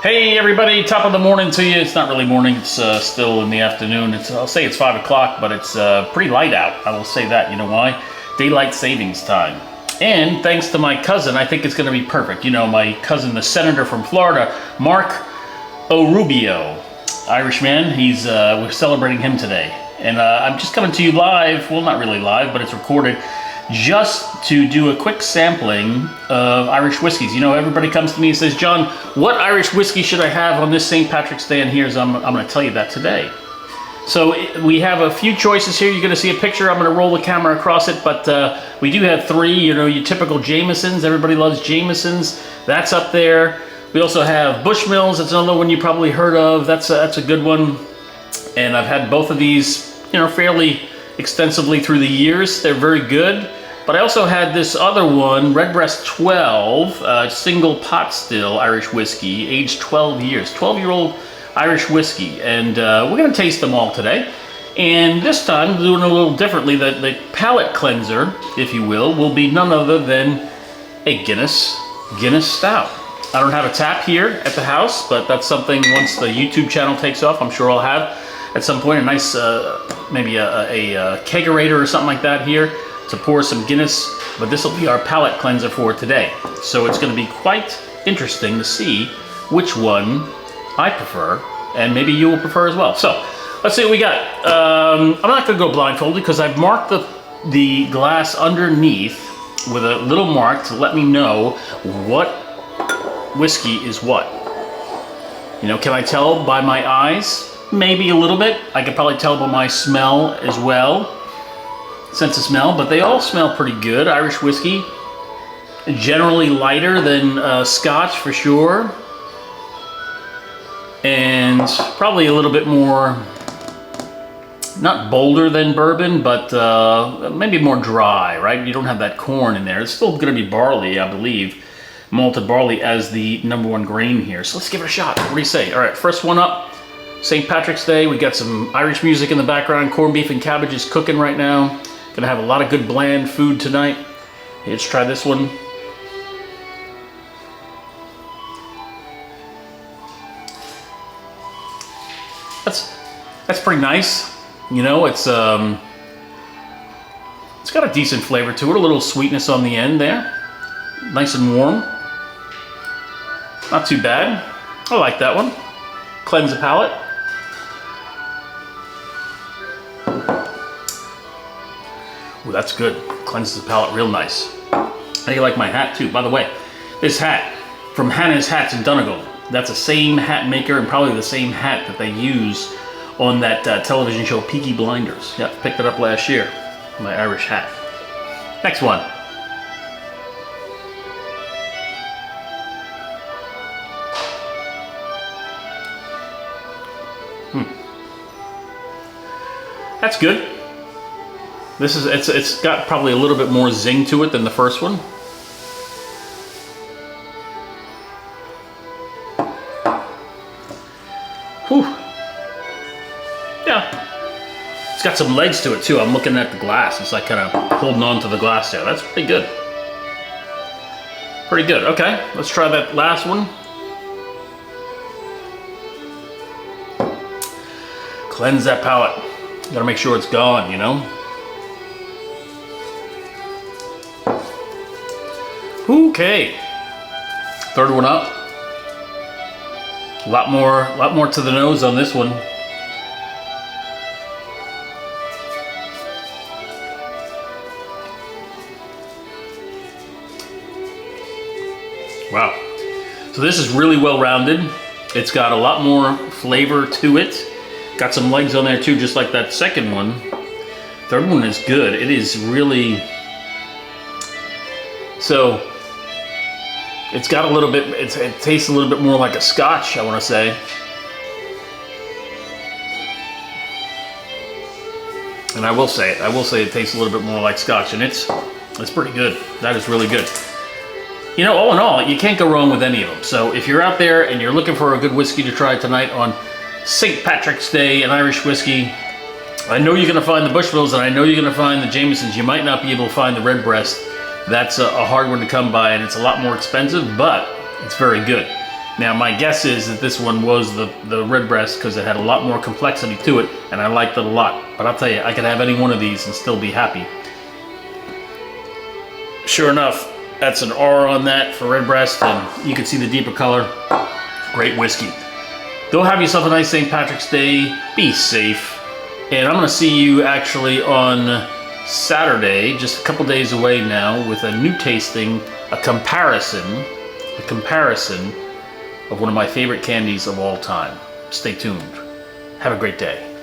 Hey everybody, top of the morning to you. It's not really morning, it's still in the afternoon. I'll say it's 5 o'clock, but it's pretty light out. I will say that. You know why? Daylight savings time. And thanks to my cousin, I think it's going to be perfect. You know, my cousin, the senator from Florida, Mark O'Rubio, Irishman. We're celebrating him today. And I'm just coming to you live, well, not really live, but it's recorded, just to do a quick sampling of Irish whiskeys. You know, everybody comes to me and says, John, what Irish whiskey should I have on this St. Patrick's Day? And I'm going to tell you that today. So we have a few choices here. You're going to see a picture. I'm going to roll the camera across it, but we do have three. You know, your typical Jamesons. Everybody loves Jamesons. That's up there. We also have Bushmills. That's another one you probably heard of. That's a good one. And I've had both of these, you know, fairly extensively through the years. They're very good. But I also had this other one, Redbreast 12, single pot still Irish whiskey, aged 12 years, 12-year-old Irish whiskey. And we're going to taste them all today. And this time, doing it a little differently, the palate cleanser, if you will be none other than a Guinness Stout. I don't have a tap here at the house, but that's something once the YouTube channel takes off, I'm sure I'll have at some point a nice, maybe a kegerator or something like that here to pour some Guinness, but this will be our palate cleanser for today. So it's going to be quite interesting to see which one I prefer, and maybe you will prefer as well. So let's see what we got. I'm not going to go blindfolded because I've marked the glass underneath with a little mark to let me know what whiskey is what. You know, can I tell by my eyes? Maybe a little bit. I could probably tell by my smell as well. Sense of smell, but they all smell pretty good. Irish whiskey, generally lighter than Scotch for sure, and probably a little bit more, not bolder than bourbon, but maybe more dry, right? You don't have that corn in there. It's still going to be barley, I believe, malted barley as the #1 grain here. So let's give it a shot. What do you say? All right, first one up, St. Patrick's Day. We got some Irish music in the background. Corned beef and cabbage is cooking right now. Gonna have a lot of good bland food tonight. Let's try this one. That's pretty nice. You know, it's got a decent flavor to it. A little sweetness on the end there. Nice and warm. Not too bad. I like that one. Cleanse the palate. Ooh, that's good. Cleanses the palate real nice. How do you like my hat too? By the way, this hat from Hannah's Hats in Donegal. That's the same hat maker and probably the same hat that they use on that television show Peaky Blinders. Yep, picked it up last year. My Irish hat. Next one. That's good. It's got probably a little bit more zing to it than the first one. Whew. Yeah. It's got some legs to it too. I'm looking at the glass. It's like kind of holding on to the glass there. That's pretty good. Pretty good. Okay, let's try that last one. Cleanse that palate. Gotta make sure it's gone, you know? Okay, third one up. A lot more to the nose on this one. Wow. So this is really well rounded. It's got a lot more flavor to it. Got some legs on there too, just like that second one. Third one is good. It is really, so it's got a little bit, it tastes a little bit more like a Scotch, I want to say. And I will say it tastes a little bit more like Scotch, and it's pretty good. That is really good. You know, all in all, you can't go wrong with any of them. So if you're out there and you're looking for a good whiskey to try tonight on St. Patrick's Day, an Irish whiskey, I know you're going to find the Bushmills, and I know you're going to find the Jamesons. You might not be able to find the Redbreast. That's a hard one to come by, and it's a lot more expensive, but it's very good. Now my guess is that this one was the Redbreast because it had a lot more complexity to it, and I liked it a lot. But I'll tell you, I could have any one of these and still be happy. Sure enough, that's an R on that for Redbreast, and you can see the deeper color. Great whiskey. Go have yourself a nice St. Patrick's Day. Be safe. And I'm going to see you actually on Saturday, just a couple days away now, with a new tasting, a comparison of one of my favorite candies of all time. Stay tuned. Have a great day.